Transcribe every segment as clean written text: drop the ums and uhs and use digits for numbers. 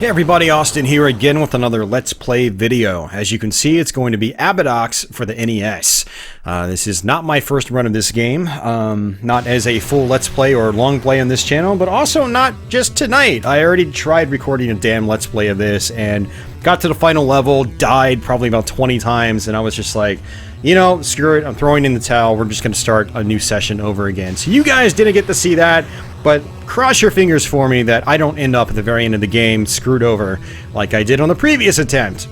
Hey everybody, Austin here again with another Let's Play video. As you can see, it's going to be Abadox for the NES. This is not my first run of this game, not as a full Let's Play or long play on this channel, but also not just tonight. I already tried recording a damn Let's Play of this and got to the final level, died probably about 20 times, and I was just like, you know, screw it, I'm throwing in the towel, we're just going to start a new session over again. So you guys didn't get to see that, but cross your fingers for me that I don't end up at the very end of the game screwed over like I did on the previous attempt.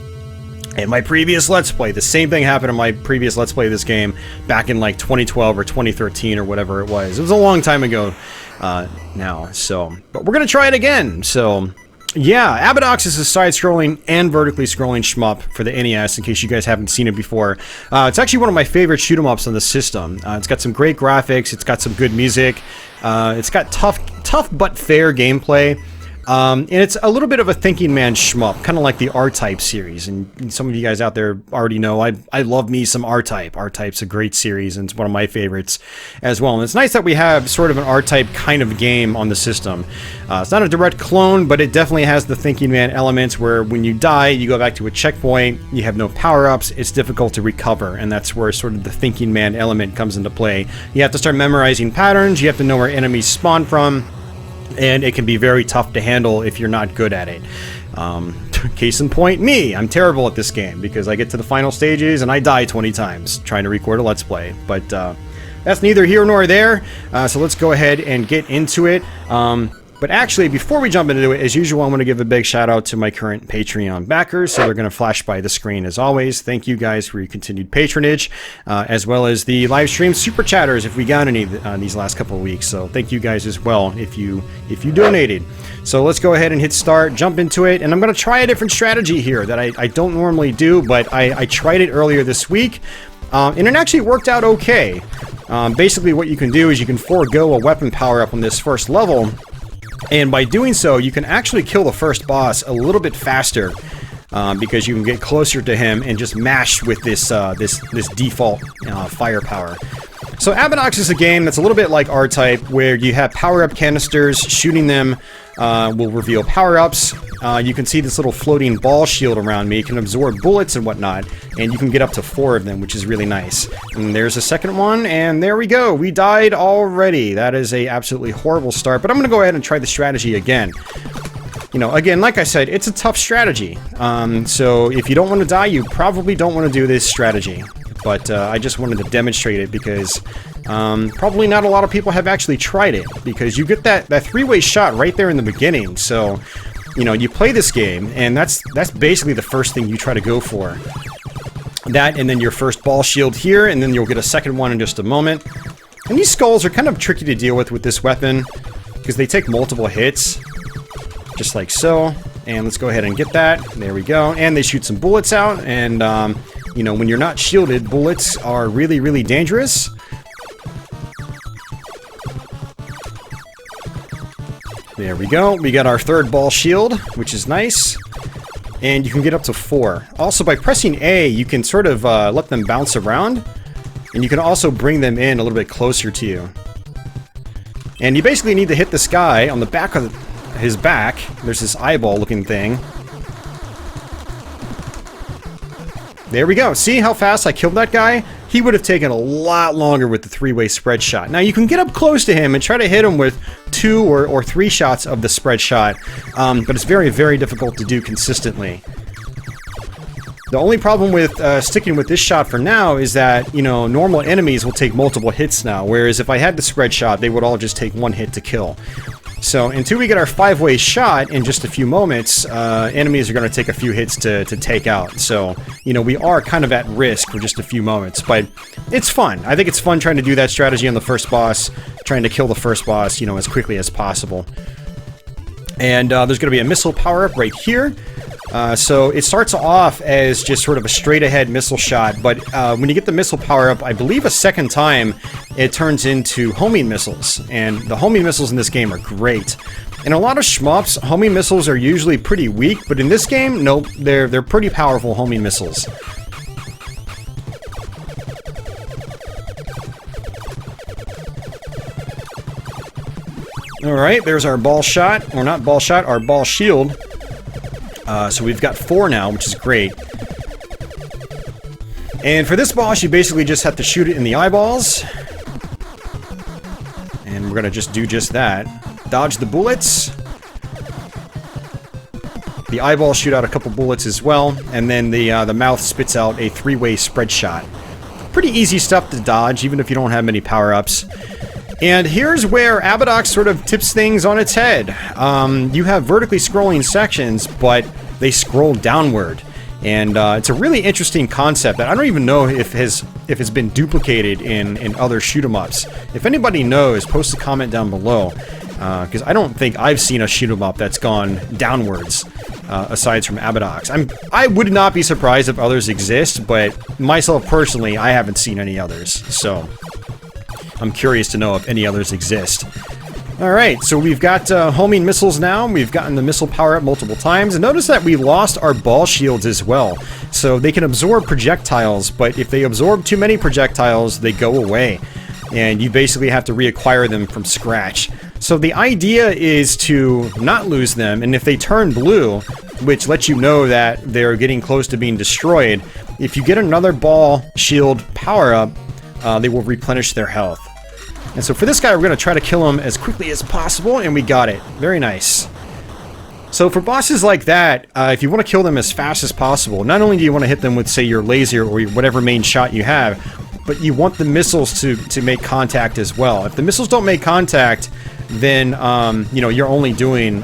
In my previous Let's Play, the same thing happened in my previous Let's Play of this game back in like 2012 or 2013 or whatever it was. It was a long time ago now, so, but we're going to try it again, so... Yeah, Abadox is a side-scrolling and vertically scrolling shmup for the NES, in case you guys haven't seen it before. It's actually one of my favorite shoot-'em-ups on the system. It's got some great graphics, it's got some good music, it's got tough but fair gameplay, and it's a little bit of a thinking man shmup, kind of like the R-Type series. And some of you guys out there already know I love me some R-Type. R-Type's a great series, and it's one of my favorites as well. And it's nice that we have sort of an R-Type kind of game on the system. It's not a direct clone, but it definitely has the thinking man elements where when you die, you go back to a checkpoint, you have no power-ups, it's difficult to recover, and that's where sort of the thinking man element comes into play. You have to start memorizing patterns, you have to know where enemies spawn from, and it can be very tough to handle if you're not good at it. Case in point, me. I'm terrible at this game because I get to the final stages and I die 20 times trying to record a Let's Play. But that's neither here nor there, so let's go ahead and get into it. But actually, before we jump into it, as usual, I want to give a big shout out to my current Patreon backers. So they're going to flash by the screen as always. Thank you guys for your continued patronage, as well as the live stream super chatters if we got any these last couple of weeks. So thank you guys as well if you donated. So let's go ahead and hit start, jump into it, and I'm going to try a different strategy here that I don't normally do, but I tried it earlier this week, and it actually worked out okay. Basically, what you can do is you can forego a weapon power-up on this first level. And by doing so, you can actually kill the first boss a little bit faster because you can get closer to him and just mash with this default firepower. So Abadox is a game that's a little bit like R-Type, where you have power-up canisters. Shooting them will reveal power-ups. You can see this little floating ball shield around me. It can absorb bullets and whatnot, and you can get up to 4 of them, which is really nice. And there's a second one, and there we go. We died already. That is a absolutely horrible start, but I'm going to go ahead and try the strategy again. You know, again, like I said, it's a tough strategy. So if you don't want to die, you probably don't want to do this strategy. But I just wanted to demonstrate it because probably not a lot of people have actually tried it, because you get that three-way shot right there in the beginning. So, you know, you play this game, and that's basically the first thing you try to go for. That, and then your first ball shield here, and then you'll get a second one in just a moment. And these skulls are kind of tricky to deal with this weapon, because they take multiple hits, just like so. And let's go ahead and get that. There we go. And they shoot some bullets out, and you know, when you're not shielded, bullets are really, really dangerous. There we go. We got our third ball shield, which is nice. And you can get up to 4. Also, by pressing A, you can sort of let them bounce around. And you can also bring them in a little bit closer to you. And you basically need to hit this guy on the back of his back. There's this eyeball-looking thing. There we go. See how fast I killed that guy? He would have taken a lot longer with the three-way spread shot. Now, you can get up close to him and try to hit him with 2 or 3 shots of the spread shot, but it's very, very difficult to do consistently. The only problem with sticking with this shot for now is that, you know, normal enemies will take multiple hits now, whereas if I had the spread shot, they would all just take 1 hit to kill. So, until we get our 5-way shot in just a few moments, enemies are going to take a few hits to take out. So, you know, we are kind of at risk for just a few moments, but it's fun. I think it's fun trying to do that strategy on the first boss, trying to kill the first boss, you know, as quickly as possible. And there's going to be a missile power-up right here. So it starts off as just sort of a straight-ahead missile shot, but when you get the missile power-up, I believe a second time, it turns into homing missiles. And the homing missiles in this game are great. In a lot of shmups, homing missiles are usually pretty weak, but in this game, nope, they're pretty powerful homing missiles. Alright, there's our ball shot, or not ball shot, our ball shield. So we've got 4 now, which is great. And for this boss, you basically just have to shoot it in the eyeballs. And we're gonna just do just that. Dodge the bullets. The eyeballs shoot out a couple bullets as well, and then the mouth spits out a 3-way spread shot. Pretty easy stuff to dodge, even if you don't have many power-ups. And here's where Abadox sort of tips things on its head. You have vertically scrolling sections, but they scroll downward. And it's a really interesting concept that I don't even know if it's been duplicated in other shoot-em-ups. If anybody knows, post a comment down below. Because I don't think I've seen a shoot-em-up that's gone downwards, aside from Abadox. I would not be surprised if others exist, but myself personally, I haven't seen any others. So I'm curious to know if any others exist. Alright, so we've got homing missiles now. We've gotten the missile power up multiple times. And notice that we lost our ball shields as well. So they can absorb projectiles, but if they absorb too many projectiles, they go away. And you basically have to reacquire them from scratch. So the idea is to not lose them, and if they turn blue, which lets you know that they're getting close to being destroyed, if you get another ball shield power-up, they will replenish their health. And so for this guy, we're going to try to kill him as quickly as possible, and we got it. Very nice. So for bosses like that, if you want to kill them as fast as possible, not only do you want to hit them with, say, your laser or whatever main shot you have, but you want the missiles to make contact as well. If the missiles don't make contact, then, you know, you're only doing,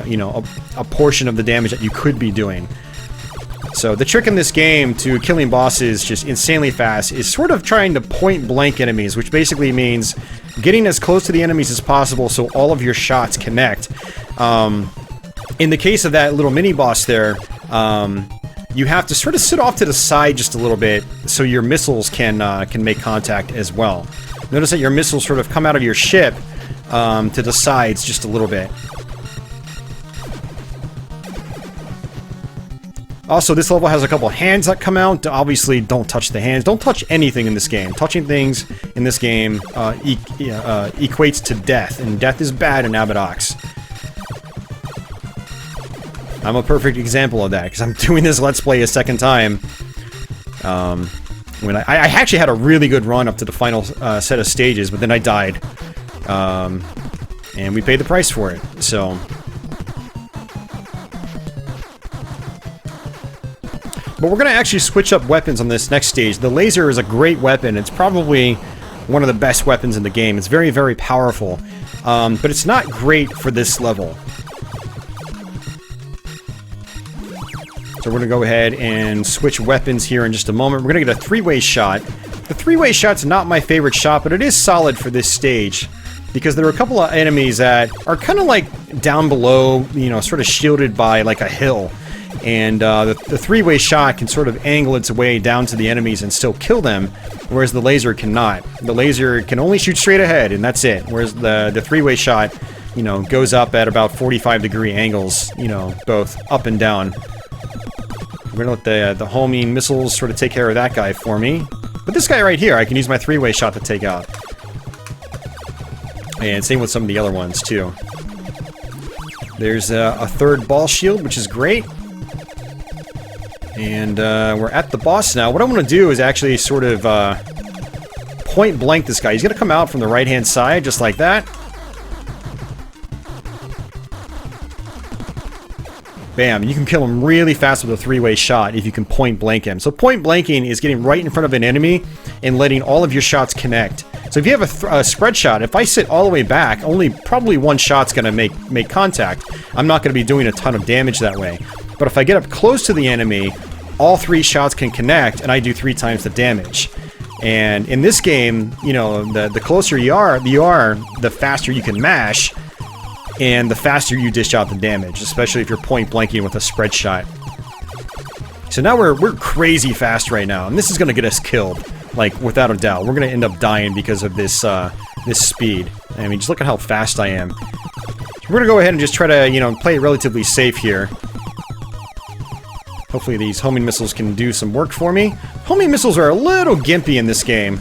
you know, a portion of the damage that you could be doing. So the trick in this game to killing bosses just insanely fast is sort of trying to point blank enemies, which basically means getting as close to the enemies as possible so all of your shots connect. In the case of that little mini boss there, you have to sort of sit off to the side just a little bit so your missiles can make contact as well. Notice that your missiles sort of come out of your ship to the sides just a little bit. Also, this level has a couple hands that come out. Obviously, don't touch the hands. Don't touch anything in this game. Touching things in this game equates to death, and death is bad in Abadox. I'm a perfect example of that, because I'm doing this Let's Play a second time. When I actually had a really good run up to the final set of stages, but then I died. And we paid the price for it, so... But we're going to actually switch up weapons on this next stage. The laser is a great weapon. It's probably one of the best weapons in the game. It's very, very powerful. But it's not great for this level. So we're going to go ahead and switch weapons here in just a moment. We're going to get a 3-way shot. The 3-way shot's not my favorite shot, but it is solid for this stage. Because there are a couple of enemies that are kind of like down below, you know, sort of shielded by like a hill. And the 3-way shot can sort of angle its way down to the enemies and still kill them, whereas the laser cannot. The laser can only shoot straight ahead, and that's it. Whereas the 3-way shot, you know, goes up at about 45-degree angles, you know, both up and down. We're going to let the homing missiles sort of take care of that guy for me. But this guy right here, I can use my 3-way shot to take out. And same with some of the other ones, too. There's a third ball shield, which is great. And we're at the boss now. What I want to do is actually sort of point blank this guy. He's going to come out from the right-hand side, just like that. Bam. You can kill him really fast with a 3-way shot if you can point blank him. So point blanking is getting right in front of an enemy and letting all of your shots connect. So if you have a spread shot, if I sit all the way back, only probably one shot's going to make contact. I'm not going to be doing a ton of damage that way. But if I get up close to the enemy, all 3 shots can connect, and I do 3 times the damage. And in this game, you know, the closer you are, the faster you can mash, and the faster you dish out the damage, especially if you're point blanking with a spread shot. So now we're crazy fast right now, and this is going to get us killed, like without a doubt. We're going to end up dying because of this this speed. I mean, just look at how fast I am. So we're going to go ahead and just try to, you know, play it relatively safe here. Hopefully these homing missiles can do some work for me. Homing missiles are a little gimpy in this game.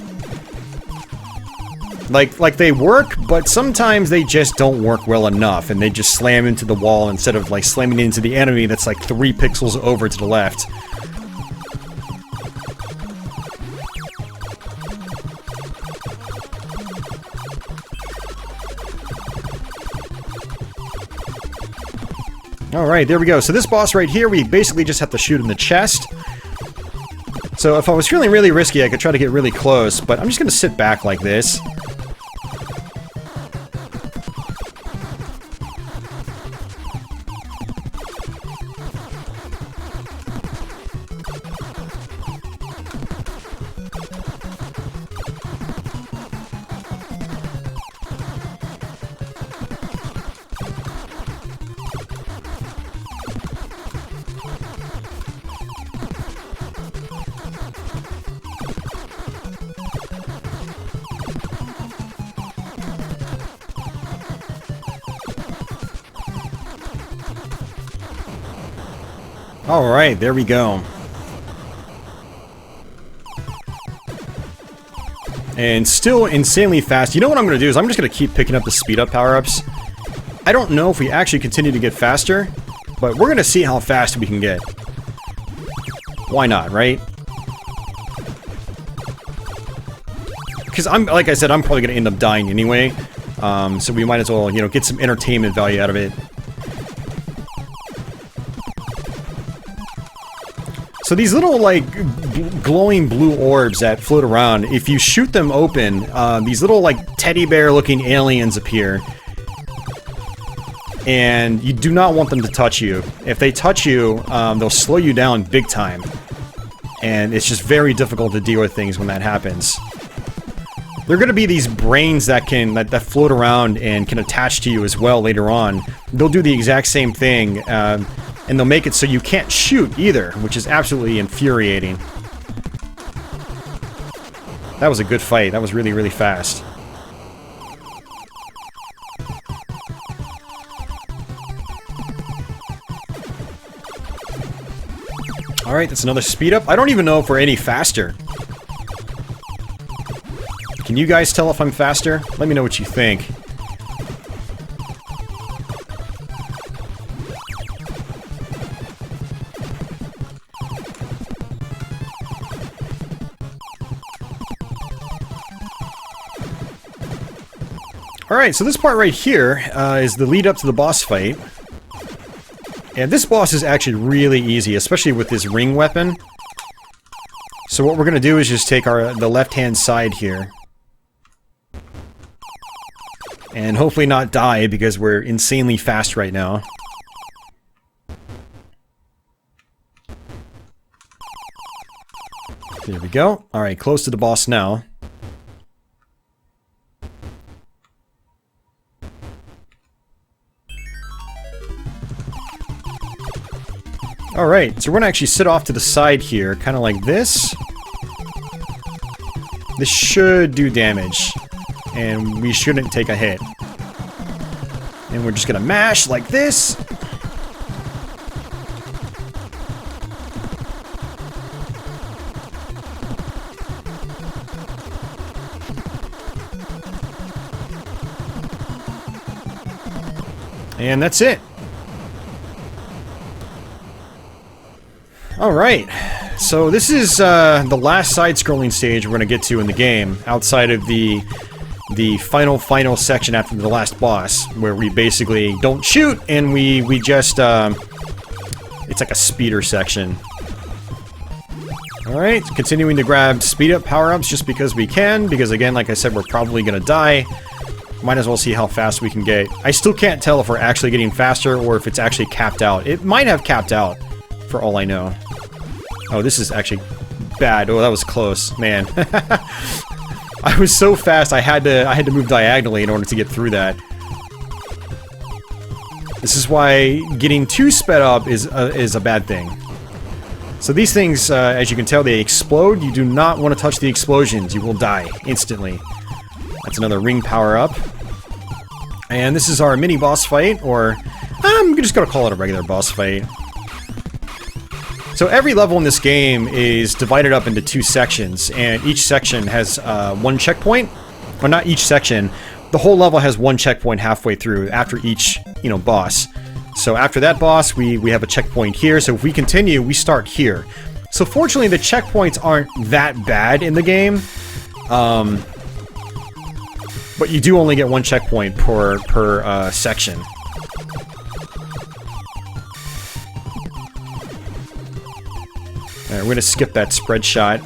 Like they work, but sometimes they just don't work well enough, and they just slam into the wall instead of like slamming into the enemy that's like 3 pixels over to the left. Alright, there we go. So this boss right here, we basically just have to shoot in the chest. So if I was feeling really risky, I could try to get really close, but I'm just going to sit back like this. Alright, there we go. And still insanely fast. You know what I'm going to do is I'm just going to keep picking up the speed up power-ups. I don't know if we actually continue to get faster, but we're going to see how fast we can get. Why not, right? Because like I said, I'm probably going to end up dying anyway. So we might as well, you know, get some entertainment value out of it. So these little, like, glowing blue orbs that float around, if you shoot them open, these little, like, teddy bear-looking aliens appear. And you do not want them to touch you. If they touch you, they'll slow you down big time. And it's just very difficult to deal with things when that happens. There are going to be these brains that that float around and can attach to you as well later on. They'll do the exact same thing, and they'll make it so you can't shoot either, which is absolutely infuriating. That was a good fight. That was really, really fast. Alright, that's another speed up. I don't even know if we're any faster. Can you guys tell if I'm faster? Let me know what you think. Alright, so this part right here is the lead up to the boss fight. And this boss is actually really easy, especially with this ring weapon. So what we're going to do is just take the left-hand side here. And hopefully not die, because we're insanely fast right now. There we go. Alright, close to the boss now. Alright, so we're gonna actually sit off to the side here, kind of like this. This should do damage. And we shouldn't take a hit. And we're just gonna mash like this. And that's it. Alright, so this is the last side-scrolling stage we're going to get to in the game, outside of the final section after the last boss, where we basically don't shoot, and we just, it's like a speeder section. Alright, continuing to grab speed-up power-ups just because we can, because again, like I said, we're probably going to die. Might as well see how fast we can get. I still can't tell if we're actually getting faster, or if it's actually capped out. It might have capped out, for all I know. Oh, this is actually bad. Oh, that was close, man. I was so fast. I had to move diagonally in order to get through that. This is why getting too sped up is a bad thing. So these things, as you can tell, they explode. You do not want to touch the explosions. You will die instantly. That's another ring power up. And this is our mini boss fight, or I'm just gonna call it a regular boss fight. So every level in this game is divided up into 2 sections, and each section has 1 checkpoint, Well, not each section. The whole level has one checkpoint halfway through after each, you know, boss. So after that boss, we have a checkpoint here. So if we continue, we start here. So fortunately, the checkpoints aren't that bad in the game. But you do only get one checkpoint per section. Alright, we're gonna skip that spread shot.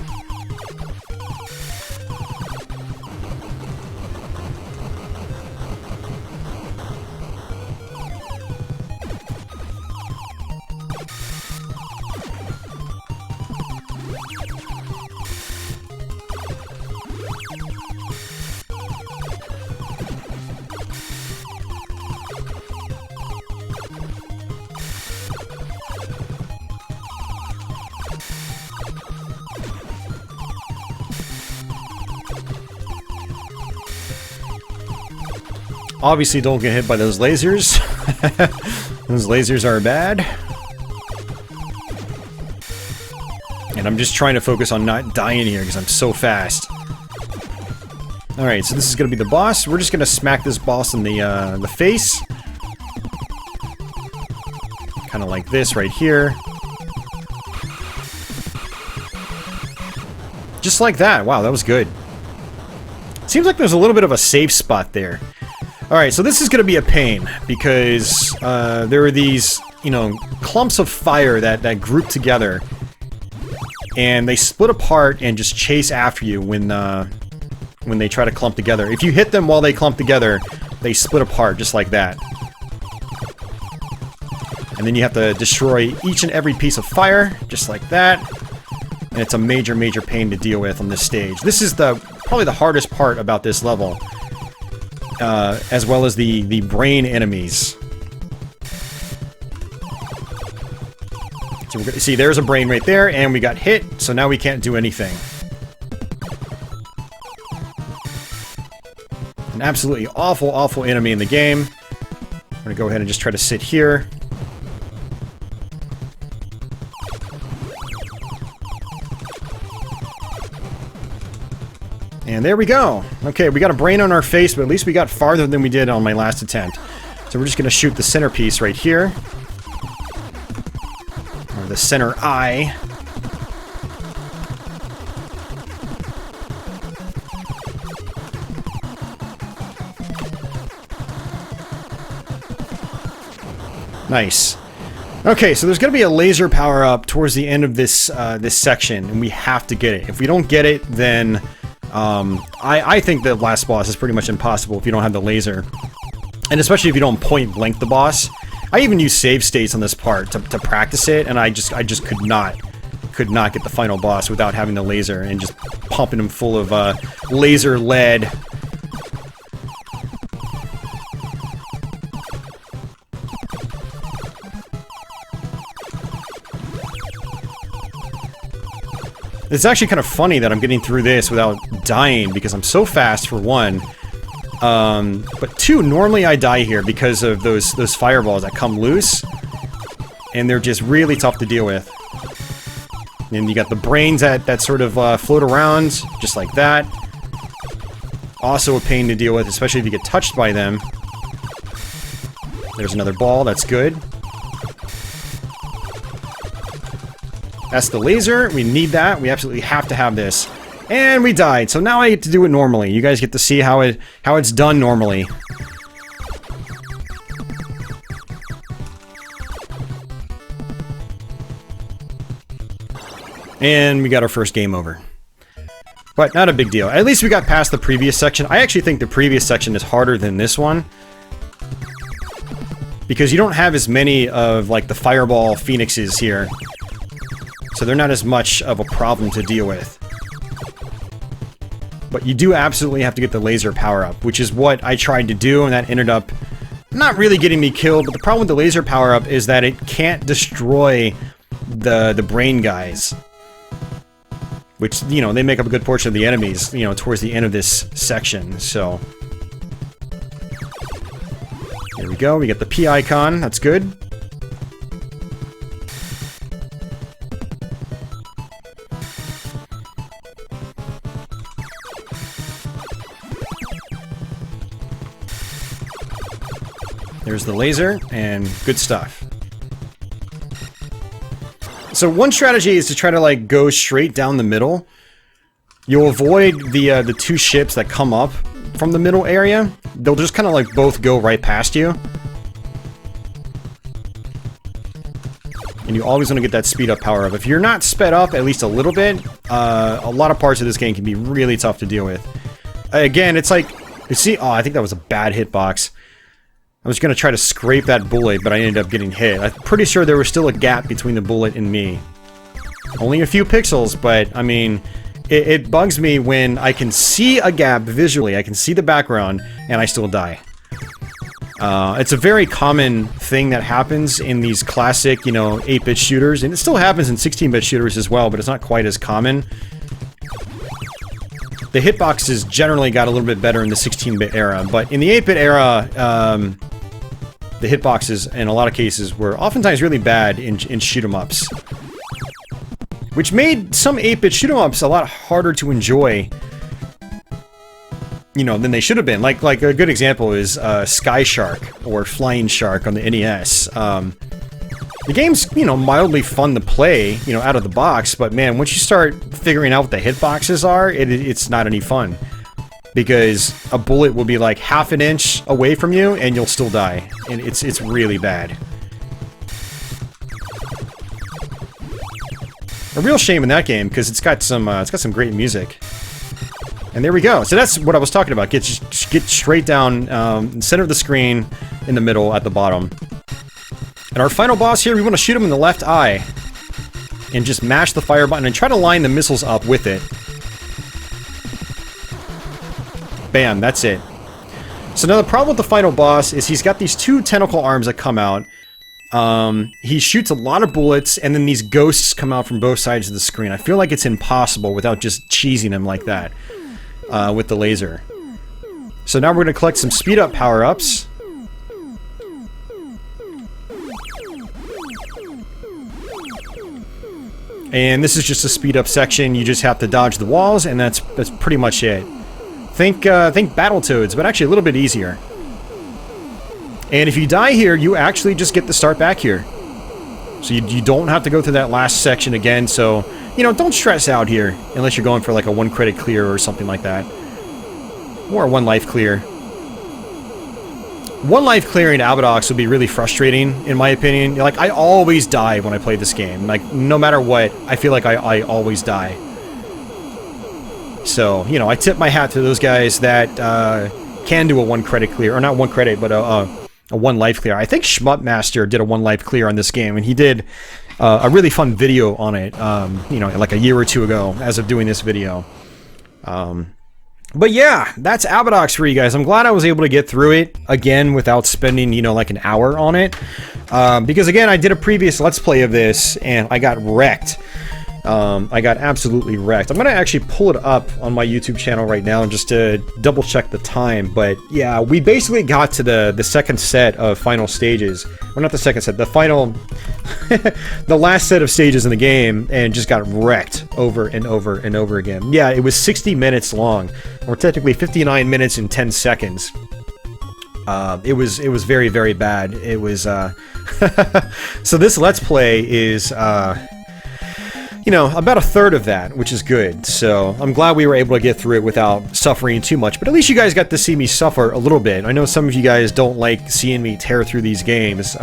Obviously, don't get hit by those lasers. Those lasers are bad. And I'm just trying to focus on not dying here because I'm so fast. Alright, so this is going to be the boss. We're just going to smack this boss in the face. Kind of like this right here. Just like that. Wow, that was good. Seems like there's a little bit of a safe spot there. Alright, so this is going to be a pain, because there are these, you know, clumps of fire that group together, and they split apart and just chase after you when they try to clump together. If you hit them while they clump together, they split apart just like that. And then you have to destroy each and every piece of fire, just like that. And it's a major, major pain to deal with on this stage. This is probably the hardest part about this level. As well as the brain enemies. So we're gonna see there's a brain right there, and we got hit, so now we can't do anything. An absolutely awful, awful enemy in the game. I'm gonna go ahead and just try to sit here. And there we go. Okay, we got a brain on our face, but at least we got farther than we did on my last attempt. So we're just going to shoot the centerpiece right here. Or the center eye. Nice. Okay, so there's going to be a laser power-up towards the end of this this section, and we have to get it. If we don't get it, then... I think the last boss is pretty much impossible if you don't have the laser. And especially if you don't point blank the boss. I even use save states on this part to practice it, and I just could not get the final boss without having the laser and just pumping him full of laser lead. It's actually kind of funny that I'm getting through this without dying, because I'm so fast, for one. But two, normally I die here because of those fireballs that come loose. And they're just really tough to deal with. And you got the brains that sort of float around, just like that. Also a pain to deal with, especially if you get touched by them. There's another ball, that's good. That's the laser. We need that. We absolutely have to have this. And we died. So now I get to do it normally. You guys get to see how it's done normally. And we got our first game over. But not a big deal. At least we got past the previous section. I actually think the previous section is harder than this one. Because you don't have as many of, like, the fireball phoenixes here. So they're not as much of a problem to deal with. But you do absolutely have to get the laser power-up, which is what I tried to do, and that ended up not really getting me killed. But the problem with the laser power-up is that it can't destroy the brain guys. Which, you know, they make up a good portion of the enemies, you know, towards the end of this section, so... There we go, we get the P icon, that's good. There's the laser, and good stuff. So one strategy is to try to like go straight down the middle. You'll avoid the two ships that come up from the middle area. They'll just kind of like both go right past you. And you always want to get that speed up power up. If you're not sped up at least a little bit, a lot of parts of this game can be really tough to deal with. Again, it's like, you see, oh, I think that was a bad hitbox. I was going to try to scrape that bullet, but I ended up getting hit. I'm pretty sure there was still a gap between the bullet and me. Only a few pixels, but, I mean, it bugs me when I can see a gap visually, I can see the background, and I still die. It's a very common thing that happens in these classic, you know, 8-bit shooters, and it still happens in 16-bit shooters as well, but it's not quite as common. The hitboxes generally got a little bit better in the 16-bit era, but in the 8-bit era, the hitboxes, in a lot of cases, were oftentimes really bad in shoot-em-ups. Which made some 8-bit shoot-em-ups a lot harder to enjoy, you know, than they should have been. Like a good example is Sky Shark, or Flying Shark on the NES. The game's, you know, mildly fun to play, you know, out of the box, but man, once you start figuring out what the hitboxes are, it's not any fun. Because a bullet will be like half an inch away from you, and you'll still die. And it's really bad. A real shame in that game, because it's got some great music. And there we go. So that's what I was talking about. Get straight down, center of the screen, in the middle, at the bottom. And our final boss here, we want to shoot him in the left eye. And just mash the fire button and try to line the missiles up with it. Bam, that's it. So now the problem with the final boss is he's got these two tentacle arms that come out. He shoots a lot of bullets, and then these ghosts come out from both sides of the screen. I feel like it's impossible without just cheesing him like that. With the laser. So now we're going to collect some speed up power-ups. And this is just a speed up section. You just have to dodge the walls, and that's pretty much it. Think Battletoads, but actually a little bit easier. And if you die here, you actually just get to start back here. So you don't have to go through that last section again, so, you know, don't stress out here, unless you're going for like a 1-credit clear or something like that. Or a 1-life clear. 1-life clearing Abadox would be really frustrating, in my opinion. Like, I always die when I play this game. Like, no matter what, I feel like I always die. So, you know, I tip my hat to those guys that can do a 1-credit clear. Or not 1 credit, but a 1-life clear. I think Shmup Master did a 1-life clear on this game, and he did a really fun video on it, you know, like a year or two ago, as of doing this video. But yeah, that's Abadox for you guys. I'm glad I was able to get through it again without spending, you know, like an hour on it. Because again, I did a previous Let's Play of this, and I got wrecked. I got absolutely wrecked. I'm gonna actually pull it up on my YouTube channel right now just to double check the time, but yeah, we basically got to the second set of final stages. Well, not the second set, the final... the last set of stages in the game, and just got wrecked over and over and over again. Yeah, it was 60 minutes long, or technically 59 minutes and 10 seconds. It was very, very bad. It was, so this Let's Play is, you know, about a third of that, which is good. So I'm glad we were able to get through it without suffering too much. But at least you guys got to see me suffer a little bit. I know some of you guys don't like seeing me tear through these games.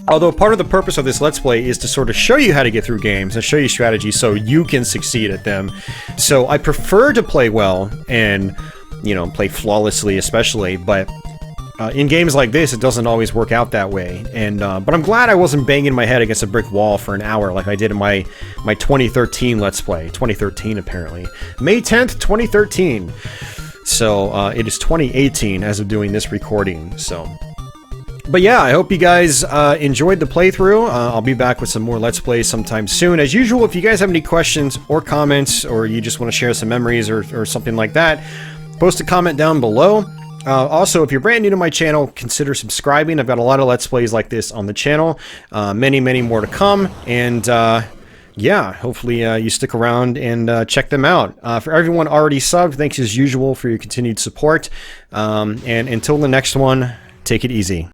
Although part of the purpose of this Let's Play is to sort of show you how to get through games and show you strategies so you can succeed at them. So I prefer to play well and, you know, play flawlessly especially, but in games like this, it doesn't always work out that way. And but I'm glad I wasn't banging my head against a brick wall for an hour like I did in my 2013 Let's Play. 2013, apparently. May 10th, 2013. So it is 2018 as of doing this recording, so... But yeah, I hope you guys enjoyed the playthrough. I'll be back with some more Let's Plays sometime soon. As usual, if you guys have any questions or comments, or you just want to share some memories or something like that, post a comment down below. Also, if you're brand new to my channel, consider subscribing. I've got a lot of Let's Plays like this on the channel. Many, many more to come. And yeah, hopefully you stick around and check them out. For everyone already subbed, thanks as usual for your continued support. And until the next one, Take it easy.